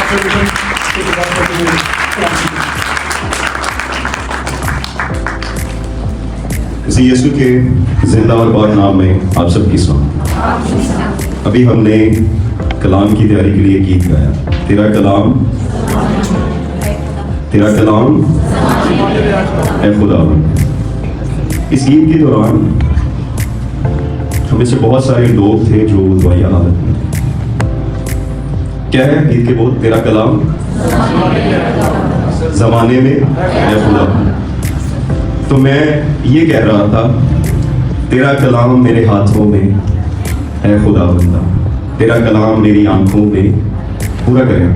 इसी यीशु के जिंदा और पाक नाम में आप सबकी सलाम। अभी हमने कलाम की तैयारी के लिए गीत गाया, तेरा कलाम है खुदा। इस गीत के दौरान हमें से बहुत सारे लोग थे जो दुआया हालत में थे। क्या है गीत के बोल? तेरा कलाम जमाने में है खुदा। तो मैं ये कह रहा था, तेरा कलाम मेरे हाथों में है खुदा बंदा, तेरा कलाम मेरी आंखों में, पूरा करें,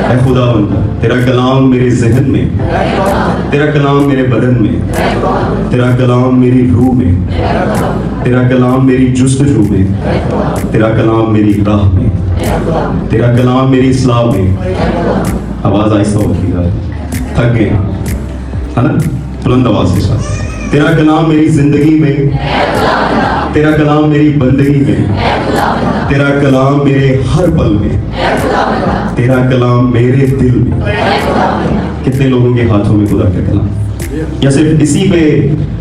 है खुदा बंदा। तेरा कलाम मेरे जहन में, तेरा कलाम मेरे बदन में, तेरा कलाम मेरी रूह में, तेरा कलाम मेरी जुस्तजू में, तेरा कलाम मेरी राह में, तेरा कलाम मेरी इस्लाह में। आवाज आहिस्ता होती है, थक गए है ना, बुलंद आवाज के साथ। तेरा कलाम मेरी जिंदगी में, तेरा कलाम मेरी बंदगी में, तेरा कलाम मेरे हर पल में, तेरा कलाम मेरे दिल में। कितने लोगों के हाथों में खुदा का कलाम? या सिर्फ इसी पे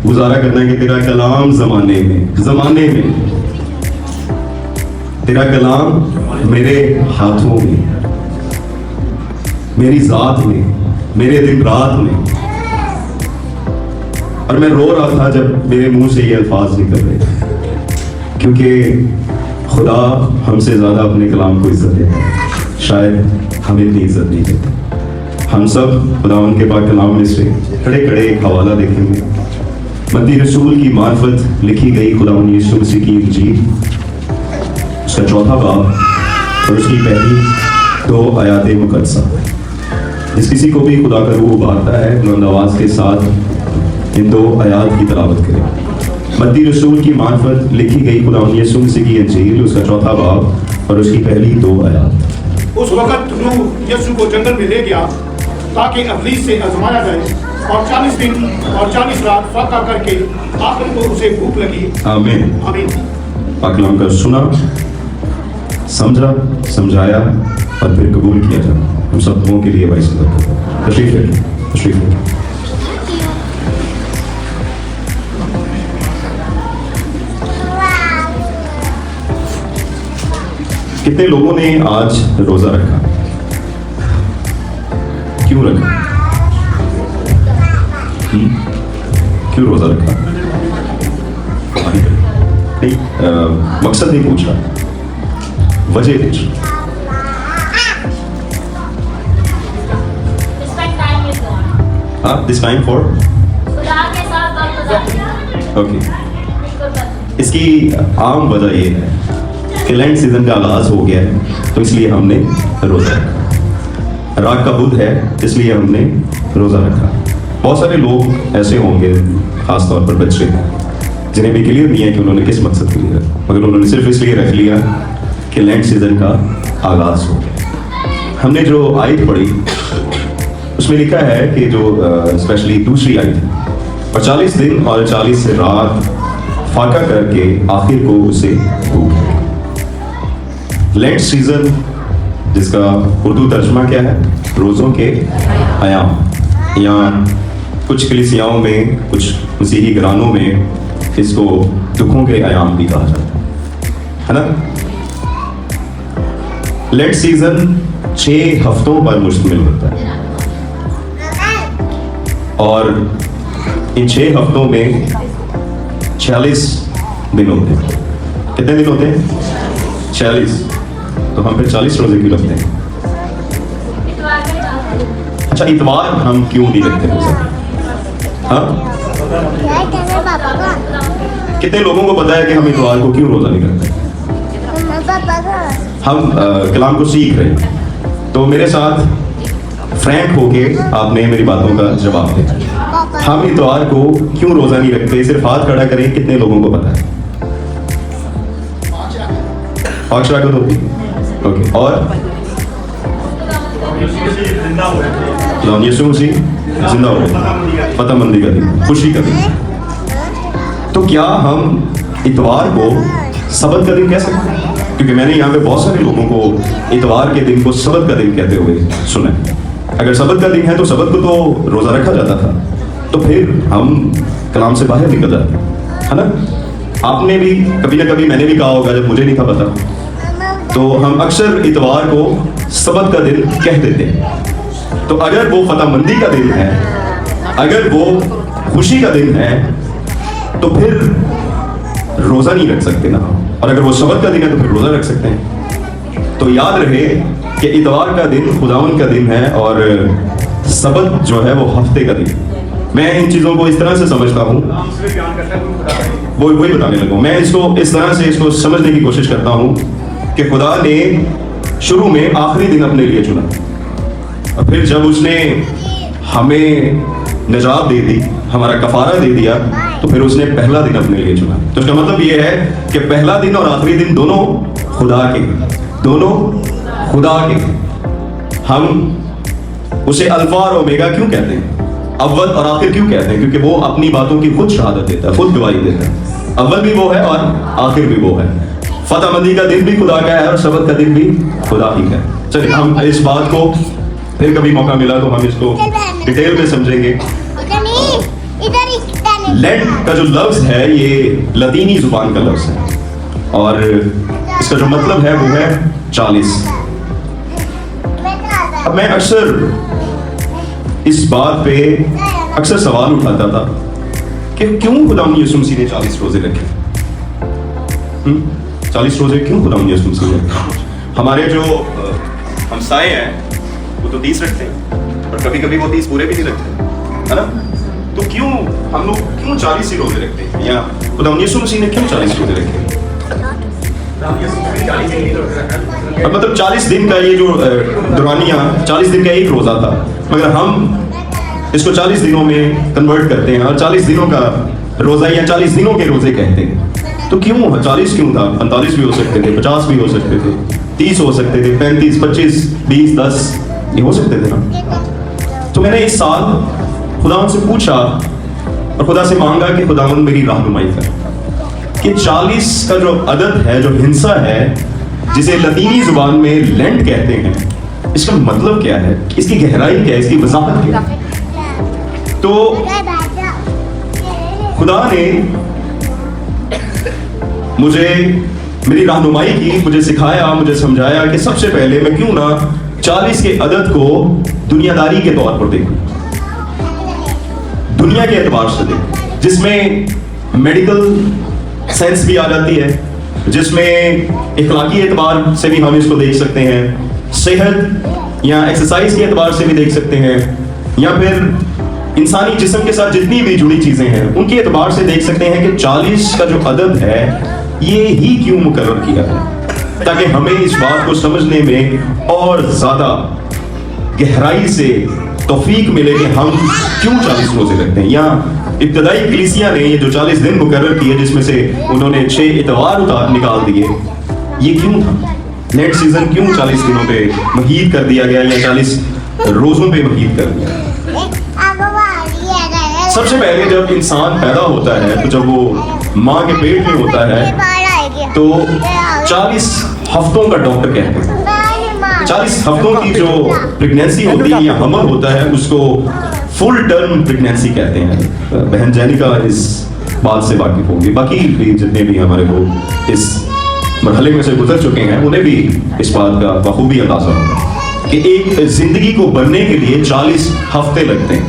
गुजारा करना है कि तेरा कलाम जमाने में, तेरा कलाम मेरे हाथों में, मेरी जात में, मेरे दिन रात में। और मैं रो रहा था जब मेरे मुंह से ये अल्फाज निकल रहे थे, क्योंकि खुदा हमसे ज़्यादा अपने कलाम को इज्जत देता है। शायद हम इतनी इज्जत नहीं देते। हम सब खुदा उनके पाक कलाम में से खड़े खड़े एक हवाला देखेंगे। मत्ती रसूल की मार्फत लिखी गई खुदा यीशु मसीह की इंजील, उसका चौथा बाब और उसकी पहली 2 आयात मुकद्दसा। जिस किसी को भी खुदा का रूह उभारता है, बुलंद आवाज के साथ इन 2 आयात की तिलावत करें। मत्ती रसूल की मार्फत लिखी गई खुदा यीशु मसीह की इंजील, उसका चौथा बाब और उसकी पहली 2 आयात। उस वक्त नूह यीशु को जंगल में ले गया ताकि इब्लीस से आजमाया जाए, और 40 दिन और 40 रात फाका करके आखिर को उसे भूख लगी। आमीन आमीन। पाक कलाम का सुना, समझा, समझाया और फिर कबूल किया जाए हम सब लोगों के लिए बाइस तशरीफ रखिए। कितने लोगों ने आज रोजा रखा? क्यों रखा? क्यों रोजा रखा? नहीं, मकसद नहीं पूछ रहा, वजह पूछ रहा। हाँ, दिस टाइम फॉर ओके। इसकी आम वजह ये है कि लैंड सीजन का आगाज हो गया है, तो इसलिए हमने रोजा रखा। राग का बुध है, इसलिए हमने रोजा रखा। बहुत सारे लोग ऐसे होंगे, खासतौर पर बच्चे, जिन्हें भी क्लियर नहीं है कि उन्होंने किस मकसद के लिए, मगर उन्होंने सिर्फ इसलिए रख लिया कि लैंड सीजन का आगाज हो गया। हमने जो आयत पढ़ी उसमें लिखा है कि जो स्पेशली दूसरी आयत, और 40 दिन और 40 रात फाका करके आखिर को उसे भूख लगी। लेंट सीजन, जिसका उर्दू तर्जमा क्या है? रोज़ों के अयाम, या कुछ कलीसियाओं में, कुछ मसीही घरानों में इसको दुखों के अयाम भी कहा जाता है ना। लेंट सीजन 6 हफ्तों पर मुश्तमिल होता है, और इन 6 हफ्तों में 46 दिन होते हैं। कितने दिन होते हैं? 46। तो हम फिर 40 रोजे क्यों रखते हैं? अच्छा, इतवार हम क्यों नहीं रखते रोजा? हाँ, कितने लोगों को पता है कि हम इतवार को क्यों रोजा नहीं रखते? हम कलाम को सीख रहे हैं, तो मेरे साथ फ्रैंक होके आपने मेरी बातों का जवाब दें। हम इतवार को क्यों रोजा नहीं रखते? सिर्फ हाथ खड़ा करें, कितने लोगों को पता है? 5 रात होती है। ओके, और यीशु मसीह जिंदा हो गए, पतामंदी का दिन, खुशी का दिन। तो क्या हम इतवार को सबत का दिन कह सकते हैं? क्योंकि मैंने यहाँ पे बहुत सारे लोगों को इतवार के दिन को सबत का दिन कहते हुए सुना है। अगर सबत का दिन है तो सबत को तो रोज़ा रखा जाता था, तो फिर हम कलाम से बाहर निकल जाते है ना। आपने भी कभी ना कभी, मैंने भी कहा होगा जब मुझे नहीं था पता, तो हम अक्सर इतवार को सबत का दिन कह देते हैं। तो अगर वो फतामंदी का दिन है, अगर वो खुशी का दिन है, तो फिर रोज़ा नहीं रख सकते ना। और अगर वो सबत का दिन है तो फिर रोज़ा रख सकते हैं। तो याद रहे कि इतवार का दिन खुदावन का दिन है और सबत जो है वो हफ्ते का दिन। मैं इन चीज़ों को इस तरह से समझता हूँ, वही बताने लगूँ। मैं इसको इस तरह से इसको समझने की कोशिश करता हूँ कि खुदा ने शुरू में आखिरी दिन अपने लिए चुना, और फिर जब उसने हमें निजात दे दी, हमारा कफारा दे दिया, तो फिर उसने पहला दिन अपने लिए चुना। तो इसका मतलब ये है कि पहला दिन और आखिरी दिन दोनों खुदा के, दोनों खुदा के। हम उसे अल्फा और ओमेगा क्यों कहते हैं, अव्वल और आखिर क्यों कहते हैं? क्योंकि वो अपनी बातों की खुद शहादत देता है, खुद गवाही देता है। अव्वल भी वो है और आखिर भी वो है। फतामंदी का दिन भी खुदा का है और सबत का दिन भी खुदा ही का है। चलिए हम इस बात को फिर कभी मौका मिला तो हम इसको डिटेल में समझेंगे। लेंट का जो लफ्ज है ये लतीनी जुबान का लफ्ज है और इसका जो मतलब है वो है 40। अब मैं अक्सर इस बात पे अक्सर सवाल उठाता था कि क्यों खुदा यीशु मसीह ने 40 रोजे रखे। 40 रोजे क्यों खुदा यीशु मसीह ने रखे? हमारे जो हमसाए हैं वो तो 30 रखते हैं और कभी कभी वो 30 पूरे भी नहीं रखते, है ना। तो क्यों हम लोग क्यों 40 ही रोजे रखते हैं, या खुदा यीशु मसीह ने क्यों 40 रोजे रखे? अब मतलब 40 दिन का ये जो दुरानिया 40 दिन का एक रोजा था, मगर हम इसको 40 दिनों में कन्वर्ट करते हैं और 40 दिनों का रोजा या 40 दिनों के रोजे कहते हैं। तो क्यों 40 क्यों था? 45 भी हो सकते थे, 50 भी हो सकते थे, 30 हो सकते थे, 35, 25, 20, 10 ये हो सकते थे ना। तो मैंने इस साल खुदावन से पूछा और खुदा से मांगा कि खुदावन मेरी रहनुमाई कर कि 40 का जो अदद है, जो हिंसा है, जिसे लतीनी जुबान में लेंट कहते हैं, इसका मतलब क्या है, इसकी गहराई क्या है, इसकी वजाहत क्या है। तो खुदा ने मुझे मेरी रहनुमाई की, मुझे सिखाया, मुझे समझाया कि सबसे पहले मैं क्यों ना 40 के अदद को दुनियादारी के तौर पर देखूं, दुनिया के एतबार से देखूं, जिसमें मेडिकल साइंस भी आ जाती है, जिसमें इखलाकी एतबार से भी हम इसको देख सकते हैं, सेहत या एक्सरसाइज के एतबार से भी देख सकते हैं, या फिर इंसानी जिस्म के साथ जितनी भी जुड़ी चीजें हैं उनके एतबार से देख सकते हैं कि 40 का जो अदद है ये ही क्यों मुकर्रर किया है, ताकि हमें इस बात को समझने में और ज्यादा गहराई से तौफीक मिले कि हम क्यों 40 रोजे रखते हैं। या इब्तदाई कलीसिया ने ये जो 40 दिन मुकर्रर किए, जिसमें से उन्होंने 6 इतवार निकाल दिए, ये क्यों था? नेट सीजन क्यों 40 दिनों पे महीद कर दिया गया या 40 रोजों पे महीद कर दिया? सबसे पहले जब इंसान पैदा होता है, तो जब वो माँ के पेट में होता है, तो 40 हफ्तों का डॉक्टर कहते हैं, 40 हफ्तों की जो प्रेगनेंसी होती है या हमल होता है उसको फुल टर्म प्रेगनेंसी कहते हैं। बहन जैनिका इस बात से वाकिफ होंगी, बाकी भी जितने भी हमारे लोग इस मरहले में से गुजर चुके हैं उन्हें भी इस बात का बखूबी अंदाजा होगा कि एक जिंदगी को बनने के लिए 40 हफ्ते लगते हैं।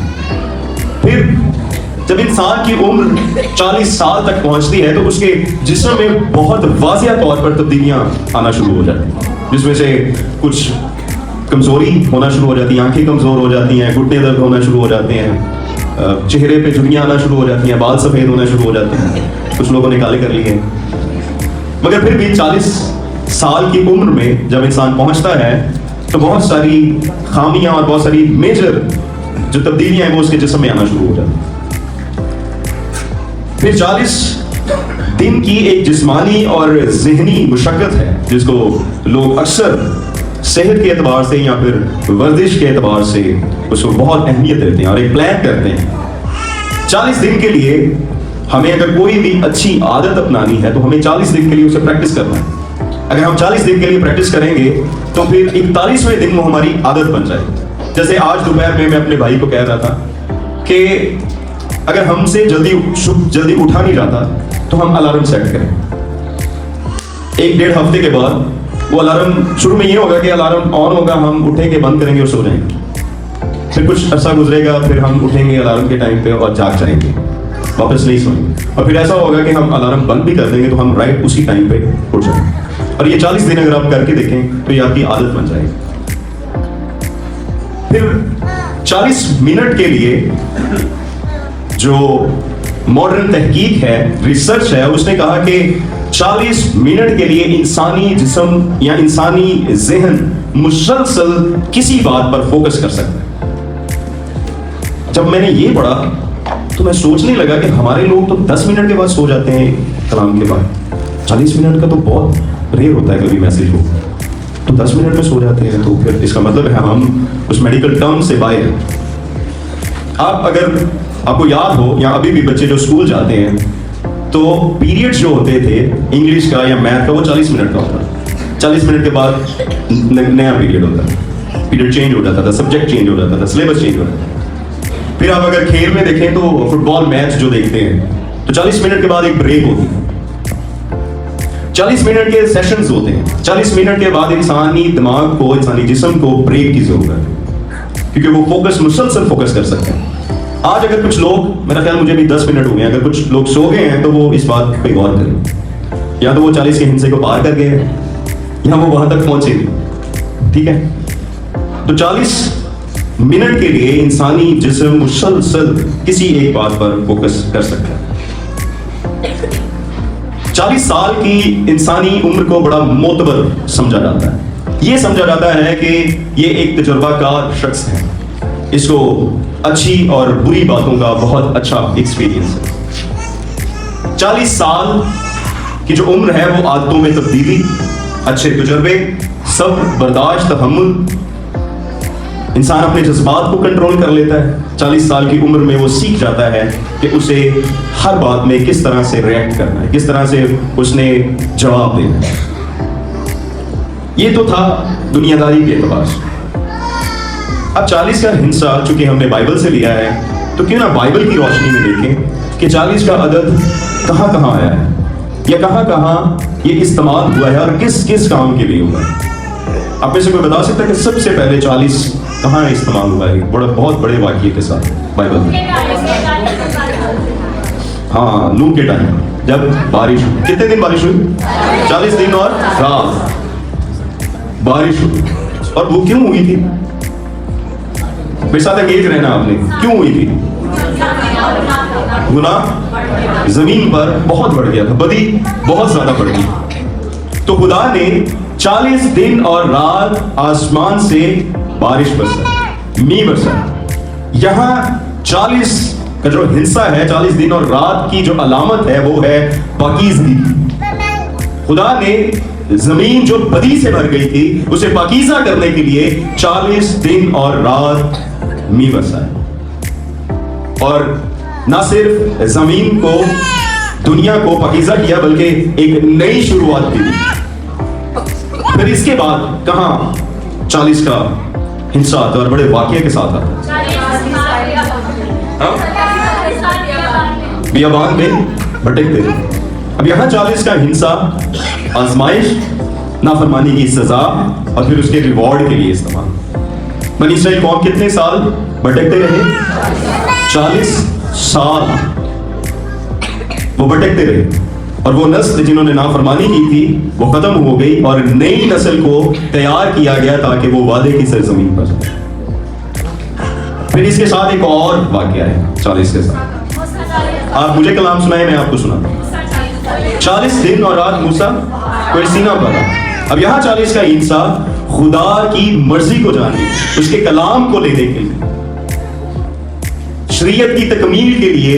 फिर जब इंसान की उम्र 40 साल तक पहुंचती है तो उसके जिस्म में बहुत वाज़िया तौर पर तब्दीलियां आना शुरू हो जाती हैं, जिसमें से कुछ कमजोरी होना शुरू हो जाती है, आंखें कमजोर हो जाती हैं, घुटने दर्द होना शुरू हो जाते हैं, चेहरे पे झुर्रियां आना शुरू हो जाती हैं, बाल सफ़ेद होना शुरू हो जाते हैं, कुछ लोगों ने काले कर लिए हैं। मगर फिर भी 40 साल की उम्र में जब इंसान पहुंचता है तो बहुत सारी खामियां और बहुत सारी मेजर जो तब्दीलियां हैं वो उसके जिस्म में आना शुरू हो जाती हैं। फिर 40 दिन की एक जिस्मानी और ज़हनी मुशक्क़त है जिसको लोग अक्सर सेहत के एतबार से या फिर वर्जिश के एतबार से उसको बहुत अहमियत देते हैं और एक प्लान करते हैं। 40 दिन के लिए हमें अगर कोई भी अच्छी आदत अपनानी है तो हमें 40 दिन के लिए उसे प्रैक्टिस करना है। अगर हम 40 दिन के लिए प्रैक्टिस करेंगे तो फिर 41वें दिन वो हमारी आदत बन जाएगी। जैसे आज दोपहर में मैं अपने भाई को कह रहा था कि अगर हमसे जल्दी उठा नहीं जाता तो हम अलार्म सेट करें। 1-1.5 हफ्ते के बाद वो अलार्म, शुरू में ये होगा कि अलार्म ऑन होगा, हम उठेंगे, बंद करेंगे और सो जाएंगे। फिर कुछ अर्सा गुजरेगा, फिर हम उठेंगे अलार्म के टाइम पे और जाग जाएंगे, वापस नहीं सोएंगे। और फिर ऐसा होगा कि हम अलार्म बंद भी कर देंगे तो हम राइट उसी टाइम पे उठ जाएंगे। और ये 40 दिन अगर आप करके देखें तो ये आपकी आदत बन जाएगी। फिर 40 मिनट के लिए जो मॉडर्न तहकीक है, रिसर्च है, उसने कहा कि 40 मिनट के लिए इंसानी जिस्म या इंसानी ज़हन मुसलसल किसी बात पर फोकस कर सकता है। जब मैंने ये पढ़ा तो मैं सोचने लगा कि हमारे लोग तो 10 मिनट के बाद सो जाते हैं कलाम के बाद। 40 मिनट का तो बहुत रेयर होता है कभी मैसेज हो, तो 10 मिनट में सो जाते हैं। तो फिर इसका मतलब है हम उस मेडिकल टर्म से बाहर हैं। अगर आपको याद हो, या अभी भी बच्चे जो स्कूल जाते हैं तो पीरियड्स जो होते थे इंग्लिश का या मैथ का, वो 40 मिनट का होता है। 40 मिनट के बाद नया पीरियड होता है, पीरियड चेंज हो जाता था, सब्जेक्ट चेंज हो जाता था, सिलेबस चेंज हो जाता था। फिर आप अगर खेल में देखें तो फुटबॉल मैच जो देखते हैं तो 40 मिनट के बाद एक ब्रेक होती है। 40 मिनट के सेशंस होते हैं। 40 मिनट के बाद इंसानी दिमाग को, इंसानी जिस्म को ब्रेक की जरूरत है, क्योंकि वो मुसलसल फोकस कर सकते हैं। आज अगर कुछ लोग, मेरा ख्याल मुझे भी 10 मिनट हो गए, अगर कुछ लोग सो गए हैं तो वो इस बात पे गौर करें, या तो वो 40 के हिस्से को पार कर गए हैं या वो वहां तक पहुंचे नहीं। ठीक है, तो 40 मिनट के लिए इंसानी जिस्म मुसलसल किसी एक बात पर फोकस कर सकता है। 40 साल की इंसानी उम्र को बड़ा मोतबर समझा जाता है। ये समझा जाता है कि ये एक तजुर्बाकार शख्स है, इसको अच्छी और बुरी बातों का बहुत अच्छा एक्सपीरियंस है। 40 साल की जो उम्र है वो आदतों में तब्दीली, अच्छे तजुर्बे, सब बर्दाश्त, तहम्मुल, इंसान अपने जज्बात को कंट्रोल कर लेता है। 40 साल की उम्र में वो सीख जाता है कि उसे हर बात में किस तरह से रिएक्ट करना है, किस तरह से उसने जवाब देना है। ये तो था दुनियादारी के एतबार से। अब 40 का हिस्सा चूंकि हमने बाइबल से लिया है, तो क्यों ना बाइबल की रोशनी में देखें कि 40 का अदद कहाँ कहाँ आया है, या कहाँ कहाँ ये इस्तेमाल हुआ है और किस किस काम के लिए हुआ है। आप में से कोई बता सकता है कि सबसे पहले 40 कहाँ इस्तेमाल हुआ है? बहुत बड़े वाक्य के साथ बाइबल में। हाँ, नूह के टाइम जब बारिश हुई। कितने दिन बारिश हुई? 40 दिन और रात बारिश हुई। और वो क्यों हुई थी? मेरे साथ एंगेज रहना आपने। क्यों हुई थी? गुनाह जमीन पर बहुत बढ़ गया था, बदी बहुत ज्यादा बढ़ गई। तो खुदा ने 40 दिन और रात आसमान से बारिश बरसा, मींह बरसा। यहां 40 का जो हिस्सा है, 40 दिन और रात की जो अलामत है वो है पाकीज़गी। खुदा ने जमीन जो बदी से भर गई थी उसे पाकीज़ा करने के लिए 40 दिन और रात मींह बरसा है। और ना सिर्फ जमीन को, दुनिया को पाकीज़ा किया, बल्कि एक नई शुरुआत की। फिर इसके बाद कहां 40 का हिस्सा आता है और बड़े वाकये के साथ आता है। बियाबान में भटकते थे। अब यहाँ 40 का हिस्सा आजमाइश, नाफरमानी की सजा और फिर उसके रिवॉर्ड के लिए इस्तेमाल। बनी इसराइल कौम कितने साल भटकते रहे? 40 साल वो भटकते रहे। और वो नस्ल जिन्होंने नाफरमानी की थी वो खत्म हो गई और नई नस्ल को तैयार किया गया ताकि वो वादे की सरजमीन पर जाए। फिर इसके साथ एक और वाकया है 40 के साथ। आप मुझे कलाम सुनाए, मैं आपको सुनाता। 40 दिन और रात मूसा कोई सीना पर। अब यहाँ 40 का हिस्सा खुदा की मर्जी को जानने, उसके कलाम को लेने के लिए, शरीयत की तकमील के लिए,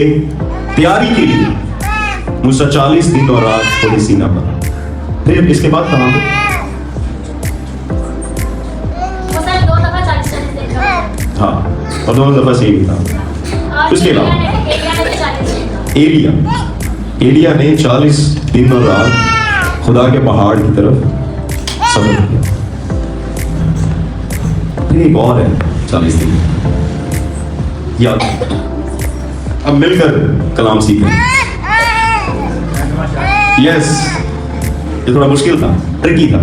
तैयारी के लिए मूसा 40 दिन और रात खुदा सीना पर। फिर इसके बाद कहां पे? हाँ, और दोनों दफा सेम था। उसके अलावा एलिया ने 40 दिन और रात खुदा के पहाड़ की तरफ फिर एक और है 40 दिन। या अब मिलकर कलाम सीखें। यस, ये थोड़ा मुश्किल था, ट्रिकी था।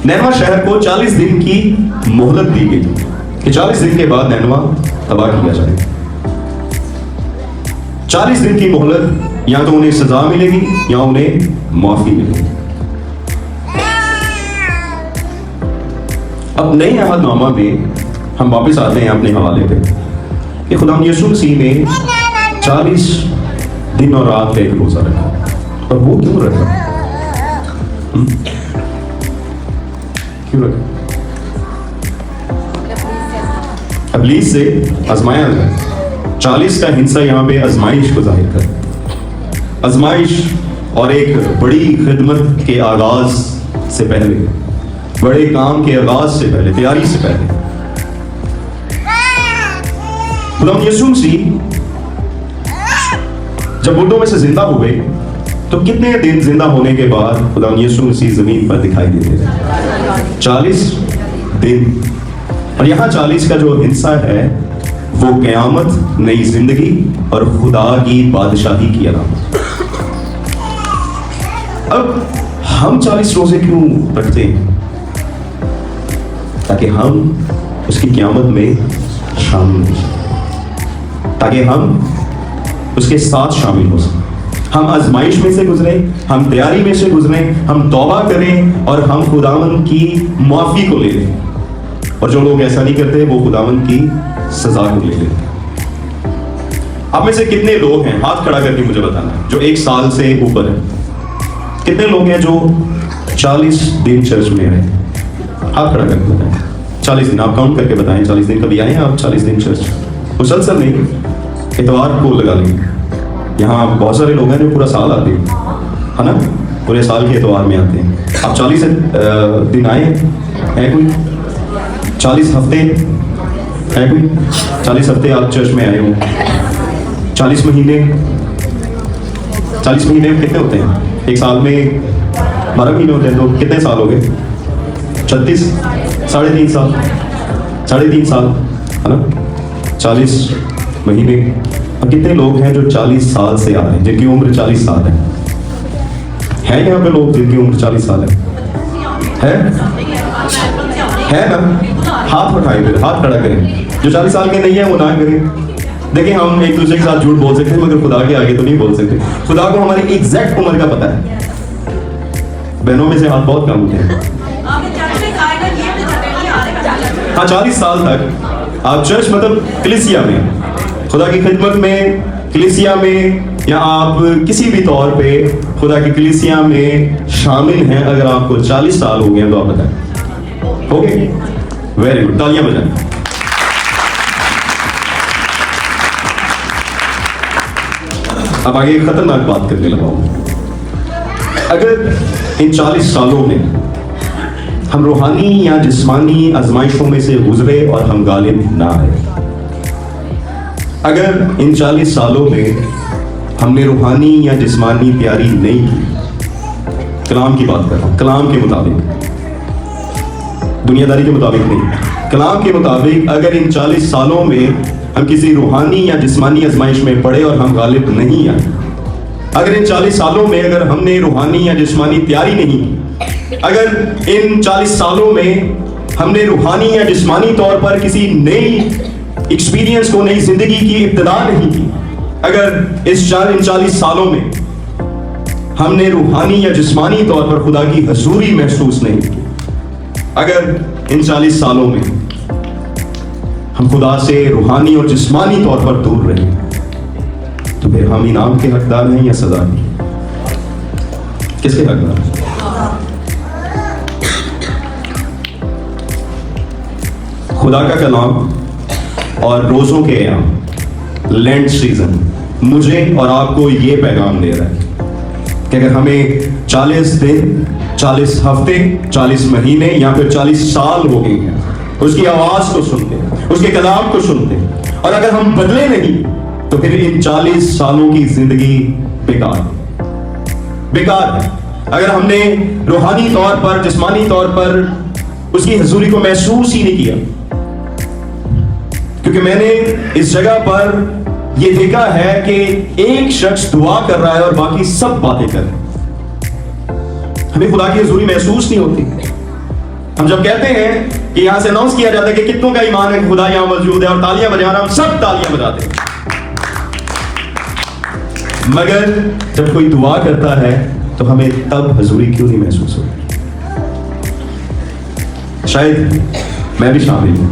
नैनवा शहर को 40 दिन की मोहलत दी गई कि 40 दिन के बाद नैनवा तबाह किया जाएगा। 40 दिन की मोहलत, या तो उन्हें सजा मिलेगी या उन्हें माफी मिलेगी। अब नए अहदनामा में हम वापस आते हैं अपने हवाले पे कि खुदा यीशु मसीह ने 40 दिन और रात का एक रोजा रखा। और वो क्यों रखा? क्यों रखा? इब्लीस से आजमाया गया। 40 का हिस्सा यहाँ पे आजमाइश को जाहिर कर, आजमाइश और एक बड़ी खिदमत के आगाज से पहले, बड़े काम के आगाज से पहले, तैयारी से पहले खुदा यीशु मसीह जब मुर्दों में से जिंदा हुए तो कितने दिन जिंदा होने के बाद खुदा यीशु मसीह जमीन पर दिखाई देते थे? 40 दिन। और यहाँ 40 का जो हिस्सा है वो क़यामत, नई जिंदगी और खुदा की बादशाही की अलामत। अब हम 40 रोजे क्यों रखते हैं? ताकि हम उसकी क़यामत में शामिल हो सकें, ताकि हम उसके साथ शामिल हो सकें। हम आजमाइश में से गुजरे, हम तैयारी में से गुजरे, हम तौबा करें और हम खुदावंद की माफी को ले लें। और जो लोग ऐसा नहीं करते वो खुदावंद की सजा को ले लेते। आप में से कितने लोग हैं, हाथ खड़ा करके मुझे बताना, जो 1 साल से ऊपर है? कितने लोग हैं जो 40 दिन चर्च में रहे? हाथ खड़ा करके बताएं। 40 दिन आप काउंट करके बताएं। 40 दिन कभी आए हैं आप 40 दिन चर्च? मुसलसल नहीं, इतवार को लगा लेंगे। यहाँ बहुत सारे लोग हैं जो पूरा साल आते हैं, है ना, पूरे साल के इतवार में आते हैं। आप 40 दिन आए हैं कोई? 40 हफ्ते है कोई? 40 हफ्ते आप चर्च में आए हो? 40 महीने, 40 महीने कितने होते हैं? 1 साल में 12 महीने होते हैं, तो कितने साल हो गए? 36, 3.5 साल, 3.5 साल, है ना, 40 महीने। और कितने लोग हैं जो 40 साल से आ रहे हैं, जिनकी उम्र 40 साल है यहाँ पे लोग जिनकी उम्र 40 साल है ना? हाथ उठाएं, फिर हाथ खड़ा करें। जो 40 साल के नहीं है वो ना करें। देखिए, हम एक दूसरे के साथ झूठ बोल सकते हैं मगर खुदा के आगे तो नहीं बोल सकते। खुदा को हमारी एग्जैक्ट उम्र का पता है। बहनों में से हाथ बहुत कम होते हैं। हाँ, 40 साल तक आप चर्च, मतलब कलीसिया में, खुदा की खिदमत में, कलीसिया में, या आप किसी भी तौर पे खुदा की कलीसिया में शामिल हैं। अगर आपको 40 साल हो गए तो आप बताएं, हो गए? वेरी गुड, तालियां बजाएं। अब आगे एक खतरनाक बात करने लगा हूं। अगर इन 40 सालों में हम रूहानी या जिस्मानी आजमाइशों में से गुजरे और हम गालिब ना आए, अगर इन 40 सालों में हमने रूहानी या जिस्मानी तैयारी नहीं की, कलाम की बात कर रहा हूं, कलाम के मुताबिक, दुनियादारी के मुताबिक नहीं, कलाम के मुताबिक, अगर इन 40 सालों में हम किसी रूहानी या जिस्मानी आजमाइश में पड़े और हम गालिब नहीं आए, अगर इन 40 सालों में अगर हमने रूहानी या जिस्मानी तैयारी नहीं की, अगर इन 40 सालों में हमने रूहानी या जिस्मानी तौर पर किसी नई एक्सपीरियंस को, नई जिंदगी की इब्तिदा नहीं की, अगर इन 40 सालों में हमने रूहानी या जिस्मानी तौर पर खुदा की हजूरी महसूस नहीं की, अगर इन 40 सालों में हम खुदा से रूहानी और जिस्मानी तौर पर दूर रहे, तो फिर हम इनाम के हकदार हैं या सजा के? किसके हकदार हैं? खुदा का कलाम और रोजों के अयाम, लेंट सीजन, मुझे और आपको ये पैगाम दे रहा है कि अगर हमें 40 दिन, 40 हफ्ते, 40 महीने या फिर 40 साल हो गए हैं उसकी आवाज को सुनते, उसके कलाम को सुनते, और अगर हम बदले नहीं तो फिर इन 40 सालों की जिंदगी बेकार बेकार है। अगर हमने रूहानी तौर पर, जिस्मानी तौर पर उसकी हजूरी को महसूस ही नहीं किया, क्योंकि मैंने इस जगह पर यह देखा है कि एक शख्स दुआ कर रहा है और बाकी सब बातें कर रहे हैं। हमें खुदा की हजूरी महसूस नहीं होती। हम जब कहते हैं कि यहां से अनाउंस किया जाता है कि कितनों का ईमान है खुदा यहां मौजूद है और तालियां बजाना, हम सब तालियां बजाते हैं। मगर जब कोई दुआ करता है तो हमें तब हजूरी क्यों नहीं महसूस होती? शायद मैं भी शामिल हूं।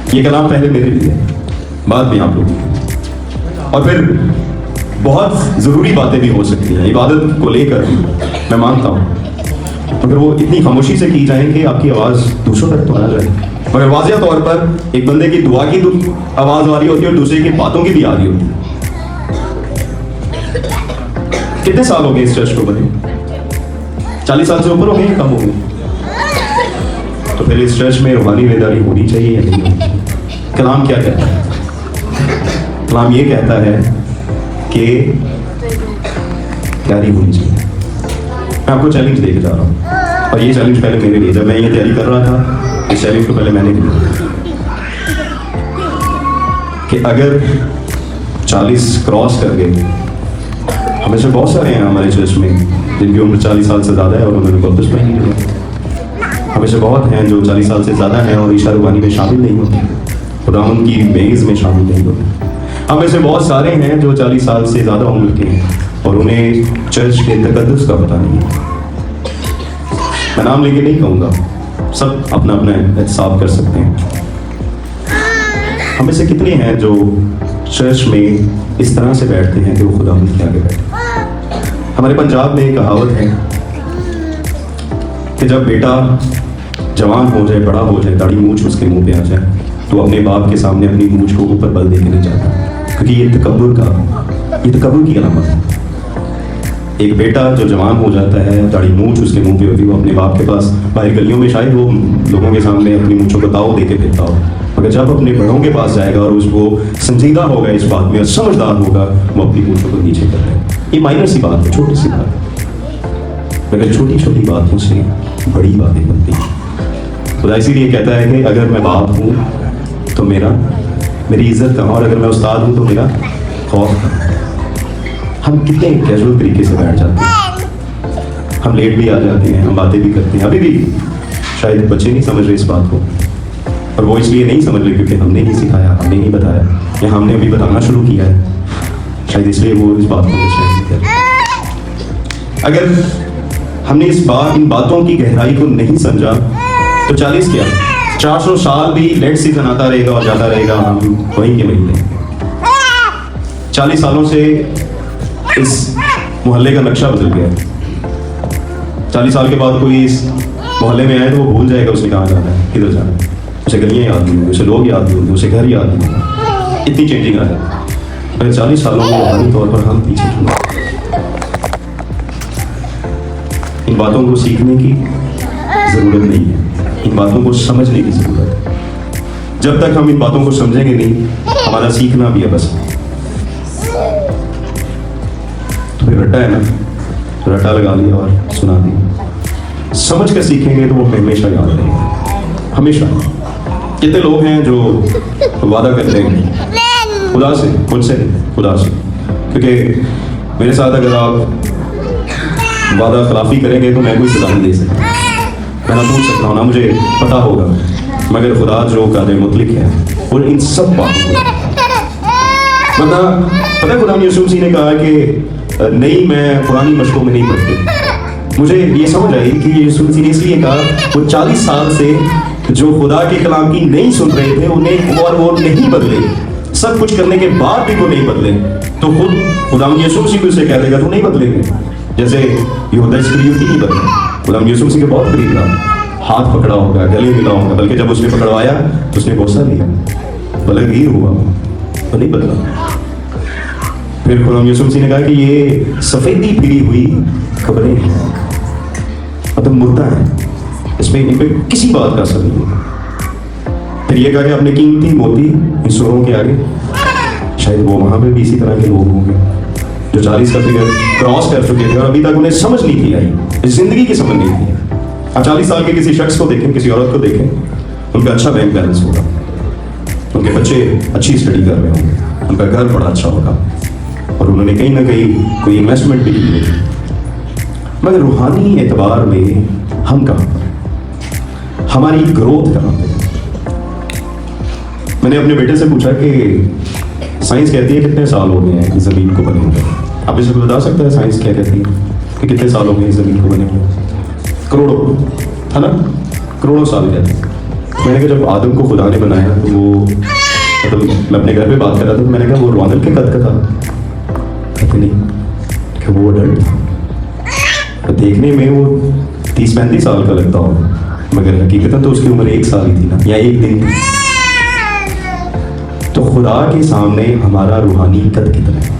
ये कलाम पहले मेरे लिए, बाद में आप लोगों के, और फिर बहुत जरूरी बातें भी हो सकती हैं इबादत को लेकर, मैं मानता हूं, मगर वो इतनी खामोशी से की जाए कि आपकी आवाज दूसरों तक तो ना जाए। मगर वाज़ेह तौर पर एक बंदे की दुआ की आवाज आ रही होती है और दूसरे की बातों की भी आ रही होती है। कितने साल हो गए इस चर्च को बने? 40 साल से ऊपर हो गए, कम हो गए? तो फिर इस चर्च में रूहानी बेदारी होनी चाहिए या नहीं? कलाम क्या कहता है? कलाम ये कहता है कि तैयारी होनी चाहिए। मैं आपको चैलेंज देके जा रहा हूँ, और ये चैलेंज पहले मेरे लिए, जब मैं ये तैयारी कर रहा था, इस चैलेंज को पहले मैंने लिया कि अगर 40 क्रॉस कर गए, हमें से बहुत सारे हैं हमारे चर्च में जिनकी उम्र 40 साल से ज़्यादा है और उन्होंने बपतिस्मा नहीं लिया। हमें से बहुत हैं जो 40 साल से ज़्यादा हैं और ईशा रूहानी में शामिल नहीं होते, खुदावंद की मेज़ में शामिल नहीं होते। हमें से बहुत सारे हैं जो 40 साल से ज़्यादा उम्र के हैं और उन्हें चर्च के तकद्दुस का पता नहीं है। मैं नाम लेके नहीं कहूँगा, सब अपना अपना एहसाब कर सकते हैं। हमें से कितने हैं जो चर्च में इस तरह से बैठते हैं कि वो खुदावंद के आगे बैठे? हमारे पंजाब में एक कहावत है कि जब बेटा जवान हो जाए, बड़ा हो जाए, दाढ़ी मूंछ उसके मुंह पे आ जाए, तो अपने बाप के सामने अपनी मूंछ को ऊपर बल देके नहीं जाता, क्योंकि ये तकब्बुर की अलामत है। एक बेटा जो जवान हो जाता है, दाढ़ी मूंछ उसके मुंह पे होती है, वो अपने बाप के पास बाहर गलियों में शायद वो लोगों के सामने अपनी मूंछों को ताव देके फिरता हो, मगर जब अपने बड़ों के पास जाएगा और उसको संजीदा होगा इस बात में और समझदार होगा, वो अपनी मूंछों को नीचे कर देगा। ये माइनर सी बात है, छोटी सी बात है, मगर छोटी छोटी बातों से बड़ी बातें बनती हैं। खुदा इसीलिए कहता है कि अगर मैं बाप हूँ तो मेरी इज्जत कहाँ, और अगर मैं उस्ताद हूँ तो मेरा खौफ कहाँ। हम कितने कैजुअल तरीके से बैठ जाते हैं, हम लेट भी आ जाते हैं, हम बातें भी करते हैं। अभी भी शायद बच्चे नहीं समझ रहे इस बात को, और वो इसलिए नहीं समझ रहे क्योंकि हमने नहीं सिखाया, हमने नहीं बताया, या हमने अभी बताना शुरू किया है, शायद इसलिए वो इस बात को नहीं कर रहे। अगर हमने इन बातों की गहराई को नहीं समझा तो 40 क्या 400 साल भी लेट सीजन आता रहेगा और जाता रहेगा, हम वहीं के वहीं रहेंगे। 40 सालों से इस मोहल्ले का नक्शा बदल गया। 40 साल के बाद कोई इस मोहल्ले में आए तो वो भूल जाएगा उसने कहाँ जाना है, किधर जाना है, उसे गलियाँ याद नहीं होंगी, उसे लोग याद नहीं होंगे, उसे घर याद नहीं होंगे। इतनी चेंजिंग आ जाए। अगर 40 सालों में रूहानी तौर पर हम पीछे छूटे। इन बातों को सीखने की जरूरत नहीं है, इन बातों को समझने की जरूरत है। जब तक हम इन बातों को समझेंगे नहीं, हमारा सीखना भी है बस। तो फिर रट्टा है ना, रट्टा लगा लिया और सुना दिया। समझ कर सीखेंगे तो वो हमेशा याद रहेगा, हमेशा। कितने लोग हैं जो वादा करते हैं खुदा से, मुझसे खुदा से, क्योंकि मेरे साथ अगर आप वादा खिलाफी करेंगे तो मैं कोई सजा नहीं दे सकता, मैं ना पूछ सकता हूँ, ना मुझे पता होगा, मगर खुदा जो कादिर मुतलिक है वो इन सब बातों को मतलब पता है। खुदा यीशु मसीह ने कहा कि नहीं, मैं पुरानी मशकों में नहीं पढ़ती। मुझे ये समझ आई कि यीशु मसीह ने इसलिए कहा, वो 40 साल से जो खुदा के कलाम की नहीं सुन रहे थे उन्हें, और वो नहीं बदले, सब कुछ करने के बाद भी वो नहीं बदले, तो खुद खुदा यीशु मसीह भी उसे कह देगा तो नहीं बदलेंगे। जैसे यहूदा इस्करियोती नहीं बदला, खुदा यीशु मसीह के बहुत करीब था, हाथ पकड़ा होगा, गले मिला होगा, बल्कि जब उसने पकड़वाया तो उसने गोसा लिया, बलगीर हुआ, तो नहीं बदला। फिर खुदा यीशु मसीह ने कहा कि ये सफेदी फिरी हुई खबरें हैं, मतलब मुर्दा है, इसमें इन पे किसी बात का असर नहीं होगा। फिर ये कहा कि अपने कीमती मोती इन सुरों के आगे, शायद वो वहां पे भी इसी तरह के लोग होंगे जो 40 का फिगर क्रॉस कर चुके थे और अभी तक उन्हें समझ नहीं थी आई, जिंदगी की समझ नहीं थी। आप 40 साल के किसी शख्स को देखें, किसी औरत को देखें, उनका अच्छा बैंक बैलेंस होगा, उनके उनके बच्चे अच्छी स्टडी कर रहे होंगे, उनका घर बड़ा अच्छा होगा और उन्होंने कहीं ना कहीं कोई इन्वेस्टमेंट भी की होगी, मगर रूहानी एतबार में हम कहाँ पर, हमारी ग्रोथ कहाँ पे? मैंने अपने बेटे से पूछा कि साइंस कहती है कितने साल हो गए हैं ज़मीन को बने हुए? आप इसे बता सकते हैं साइंस क्या कहती है कि कितने साल हो गए ज़मीन को बने हुए? करोड़ों, है ना, करोड़ों साल कहते हैं। मैंने कहा जब आदम को खुदा ने बनाया तो वो, मतलब मैं अपने घर पे बात कर रहा था तो मैंने कहा वो रवानल के कद का था? कहते नहीं कि वो अडल्ट था, तो देखने में वो 30-35 साल का लगता हो, मगर हकीकतन तो उसकी उम्र 1 साल ही थी ना, या 1 दिन थी। तो खुदा के सामने हमारा रूहानी कद कितना है?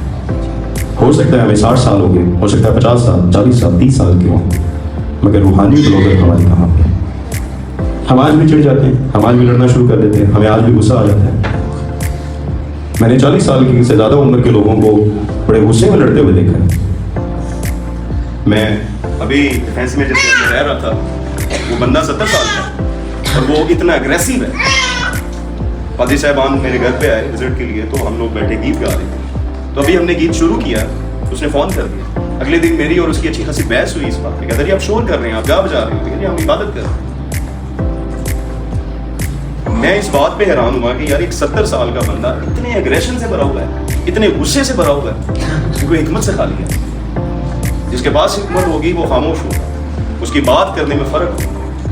हो सकता है हमें 60 साल हो गए, हो सकता है 50 साल, 40 साल, 30 साल के हों, मगर रूहानी ब्लॉगर हमारी कहाँ पे? हम आज भी चिढ़ जाते हैं, हम आज भी लड़ना शुरू कर देते हैं, हमें आज भी गुस्सा आ जाता है। मैंने 40 साल की से ज़्यादा उम्र के लोगों को बड़े गुस्से में लड़ते हुए देखा है। मैं अभी डिफेंस में जिस रह रहा था, वो बंदा 70 साल का और वो इतना अग्रेसिव है। पादी साहबान मेरे घर पे आए विजिट के लिए, तो हम लोग बैठे गीत गा रहे थे। तो अभी हमने गीत शुरू किया, उसने फ़ोन कर दिया। अगले दिन मेरी और उसकी अच्छी खासी बहस हुई इस बात पे। कहता आप शोर कर रहे हैं, आप गा बजा रहे हो, हम इबादत कर रहे हैं। मैं इस बात पे हैरान हुआ कि यार एक 70 साल का बंदा इतने एग्रेशन से भरा हुआ है, इतने गुस्से से भरा हुआ है, उसको हिकमत से खा लिया। जिसके पास हिकमत होगी वो खामोश होगा, उसकी बात करने में फर्क होगा,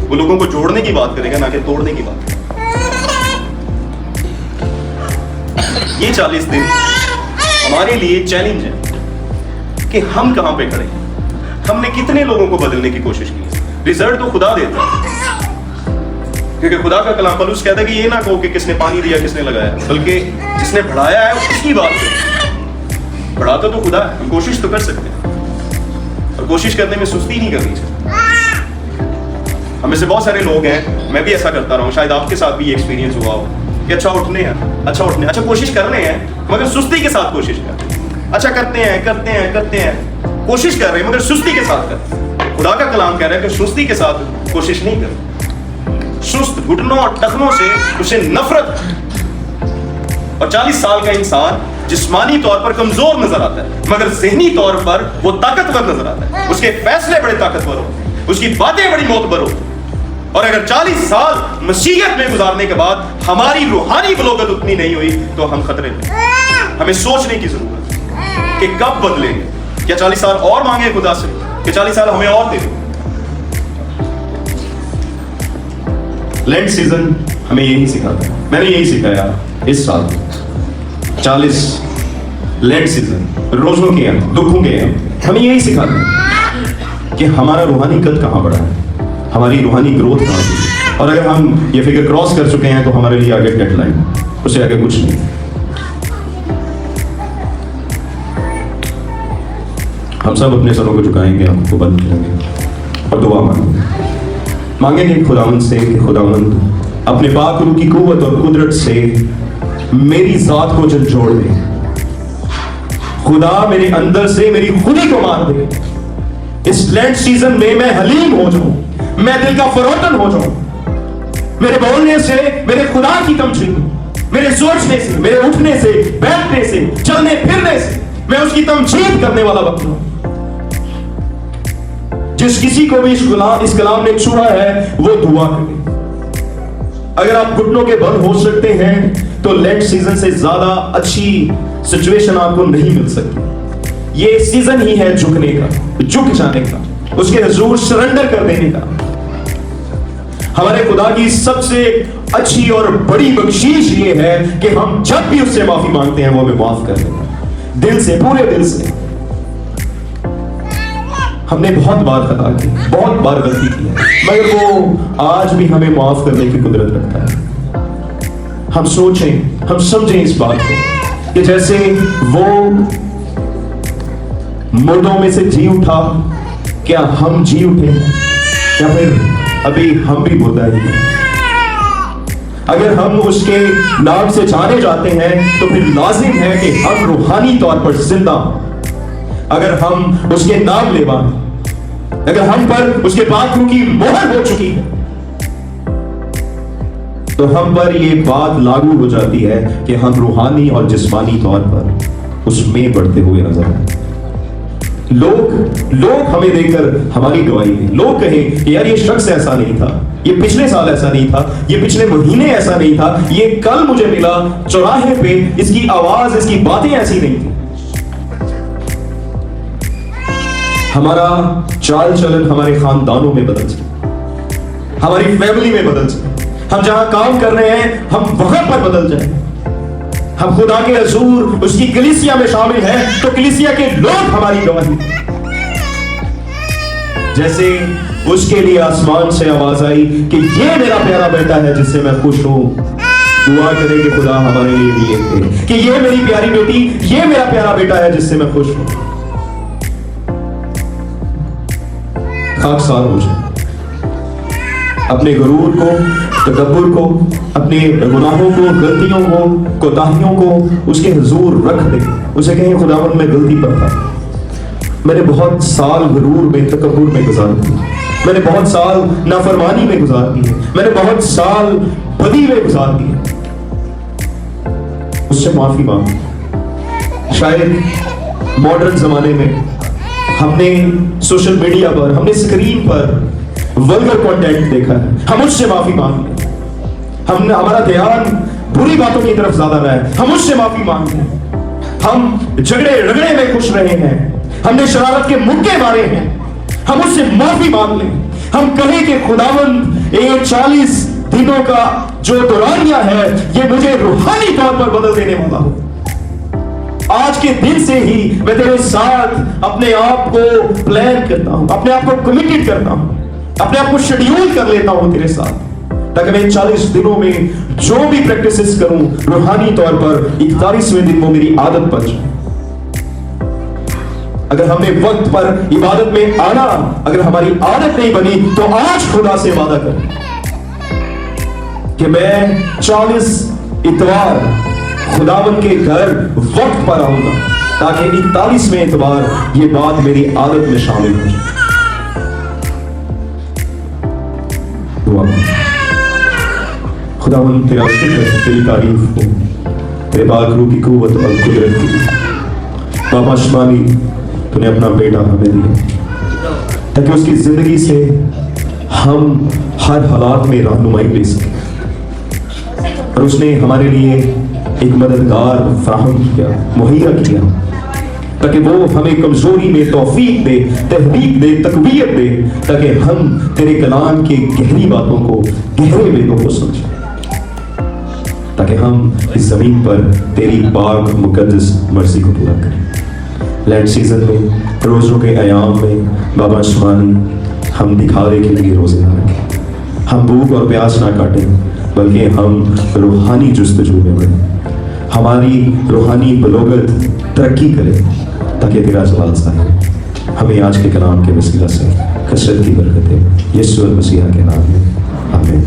वो लोगों को जोड़ने की बात करेगा ना कि तोड़ने की बात करेगा। ये 40 दिन हमारे लिए चैलेंज है कि हम कहां पे खड़े हैं, हमने कितने लोगों को बदलने की कोशिश की। रिजल्ट तो खुदा देता है, क्योंकि खुदा का कलाम पलूस कहता है कि ये ना कहो कि किसने पानी दिया किसने लगाया, बल्कि जिसने बढ़ाया है उसकी बात करो। बढ़ाता तो खुदा है, हम कोशिश तो कर सकते हैं और कोशिश करने में सुस्ती नहीं करनी चाहिए। हमें से बहुत सारे लोग हैं, मैं भी ऐसा करता रहा हूँ, शायद आपके साथ भी ये एक्सपीरियंस हुआ हो कि अच्छा उठने हैं, अच्छा कोशिश कर रहे हैं मगर सुस्ती के साथ कोशिश करते हैं। अच्छा करते हैं, कोशिश कर रहे हैं मगर सुस्ती के साथ करते हैं। खुदा का कलाम कह रहा है कि सुस्ती के साथ कोशिश नहीं करते। सुस्त घुटनों और टखनों से उसे नफरत। और 40 साल का इंसान जिस्मानी तौर पर कमजोर नजर आता है, मगर ज़हनी तौर पर वो ताकतवर नजर आता है। उसके फैसले बड़े ताकतवर होते हैं, उसकी बातें बड़ी मोतबर होती हैं। और अगर 40 साल मसीहत में गुजारने के बाद हमारी रूहानी बलोगत उतनी नहीं हुई तो हम खतरे में। हमें सोचने की जरूरत है कि कब बदलेंगे। क्या 40 साल और मांगे खुदा से कि 40 साल हमें और दे दे? लेंट सीजन हमें यही सिखाता है, मैंने यही सिखाया इस साल। 40 लेंट सीजन, रोजों के हैं, दुखों के हैं, हमें यही सिखाता है कि हमारा रूहानी कद कहाँ बढ़ा है, हमारी रूहानी ग्रोथ कहाँ है। और अगर हम ये फिगर क्रॉस कर चुके हैं तो हमारे लिए आगे डेडलाइन, उससे आगे कुछ नहीं। हम सब अपने सरों को झुकाएंगे, आपको बंद करेंगे और दुआ मांगेंगे खुदावंद से कि खुदावंद अपने पाक रूह की कुव्वत और कुदरत से मेरी जात को झंझोड़ दे। खुदा मेरे अंदर से मेरी खुदी को मार दे। इस लेंट सीजन में मैं हलीम हो जाऊं, मैं दिल का फरोतन हो जाऊं। मेरे बोलने से मेरे खुदा की तमजीद, मेरे सोचने से, मेरे उठने से, बैठने से, चलने फिरने से मैं उसकी तमजीद करने वाला वक्त हूं। जिस किसी को भी इस कलाम ने छुआ है वो दुआ करे। अगर आप घुटनों के बल हो सकते हैं तो लेंट सीजन से ज्यादा अच्छी सिचुएशन आपको नहीं मिल सकती। ये सीजन ही है झुकने का, झुक जाने का, उसके हुजूर सरेंडर कर देने का। हमारे खुदा की सबसे अच्छी और बड़ी बख्शीश ये है कि हम जब भी उससे माफी मांगते हैं वो हमें माफ कर देता है, दिल से, पूरे दिल से। हमने बहुत बार खता की, बहुत बार गलती की है, मगर वो आज भी हमें माफ करने की कुदरत रखता है। हम सोचें, हम समझें इस बात को कि जैसे वो मुर्दों में से जी उठा, क्या हम जी उठे या फिर अभी हम भी मुर्दा ही हैं? अगर हम उसके नाम से जाने जाते हैं तो फिर लाजिम है कि हम रूहानी तौर पर जिंदा। अगर हम उसके नाम लेवा, अगर हम पर उसके पाक रूह की मोहर हो चुकी है, तो हम पर ये बात लागू हो जाती है कि हम रूहानी और जिस्मानी तौर पर उसमें बढ़ते हुए नजर आए। लोग हमें देखकर हमारी गवाही दें, लोग कहें कि यार ये शख्स ऐसा नहीं था, ये पिछले साल ऐसा नहीं था, ये पिछले महीने ऐसा नहीं था, ये कल मुझे मिला चौराहे पे, इसकी आवाज, इसकी बातें ऐसी नहीं थी। हमारा चाल चलन हमारे खानदानों में बदल जाए, हमारी फैमिली में बदल जाए, हम जहां काम कर रहे हैं हम वहां पर बदल जाए। हम खुदा के रसूल उसकी कलीसिया में शामिल हैं तो कलीसिया के लोग हमारी गवाही। जैसे उसके लिए आसमान से आवाज आई कि ये मेरा प्यारा बेटा है जिससे मैं खुश हूं। दुआ करें कि खुदा हमारे लिए थे कि ये मेरी प्यारी बेटी, ये मेरा प्यारा बेटा है जिससे मैं खुश हूं। खाकसार हो जाए, अपने गुरूर को, तकब्बुर को, अपने गुनाहों को, गलतियों को, कोताहियों को उसके हुजूर रख दे। उसे कहें खुदावंद मैं गलती पर था, मैंने बहुत साल गुरूर में, तकब्बुर में गुजार दिए, मैंने बहुत साल नाफरमानी में गुजार दिए, मैंने बहुत साल बदी में गुजार दिए। उससे माफी मांग। शायद मॉडर्न जमाने में हमने सोशल मीडिया पर, हमने स्क्रीन पर वल्गर कंटेंट देखा है, हम उससे माफी मांग लें। हमारा ध्यान बुरी बातों की तरफ ज्यादा रहा है, हम उससे माफी मांग लें। हम झगड़े रगड़े में खुश रहे हैं, हमने शरारत के मुक्के मारे हैं, हम उससे माफी मांग लें। हम कहें कि खुदावंद ये 40 दिनों का जो दौरानिया है ये मुझे रूहानी तौर पर बदल देने वाला हो। आज के दिन से ही मैं तेरे साथ अपने आप को प्लान करता हूं, अपने आप को कमिटेड करता हूं, अपने आप को शेड्यूल कर लेता हूं तेरे साथ, ताकि मैं 40 दिनों में जो भी प्रैक्टिसेस करूं रूहानी तौर पर 41वें दिन वो मेरी आदत बन जाए। अगर हमने वक्त पर इबादत में आना, अगर हमारी आदत नहीं बनी तो आज खुदा से वादा करें कि मैं 40 इतवार खुदावन के घर वक्त पर आऊंगा, ताकि 41वें इतवार ये बात मेरी आदत में शामिल हो जाए। खुदावन तेरा शुक्र है, तेरी तारीफ हो, तेरे पाक रूह की कुव्वत और कुदरत की। बाबा आसमानी तूने अपना बेटा हमें दिया ताकि उसकी जिंदगी से हम हर हालात में रहनुमाई ले सकें, और उसने हमारे लिए एक मददगार फराहम किया, मुहैया किया, ताकि वो हमें कमजोरी में तौफीक दे, तहरीक दे, तकवीयत दे, ताकि हम तेरे कलाम की गहरी बातों को, गहरे वेदों को समझें, ताकि हम इस जमीन पर तेरी पाक मुकद्दस मर्जी को पूरा करें। लैंड सीजन में, रोजों के आयाम में बाबा आसमानी हम दिखावे के लिए रोजे ना रखें, हम भूख और प्यास ना काटें, बल्कि हम रूहानी जुस्तजू में बढ़ें, हमारी रूहानी बलोगत तरक्की करे, ताकि तेरा जलाल ज़ाहिर। हमें आज के कलाम के वसीला से कसरत की बरकतें यीशु मसीह के नाम में आमीन।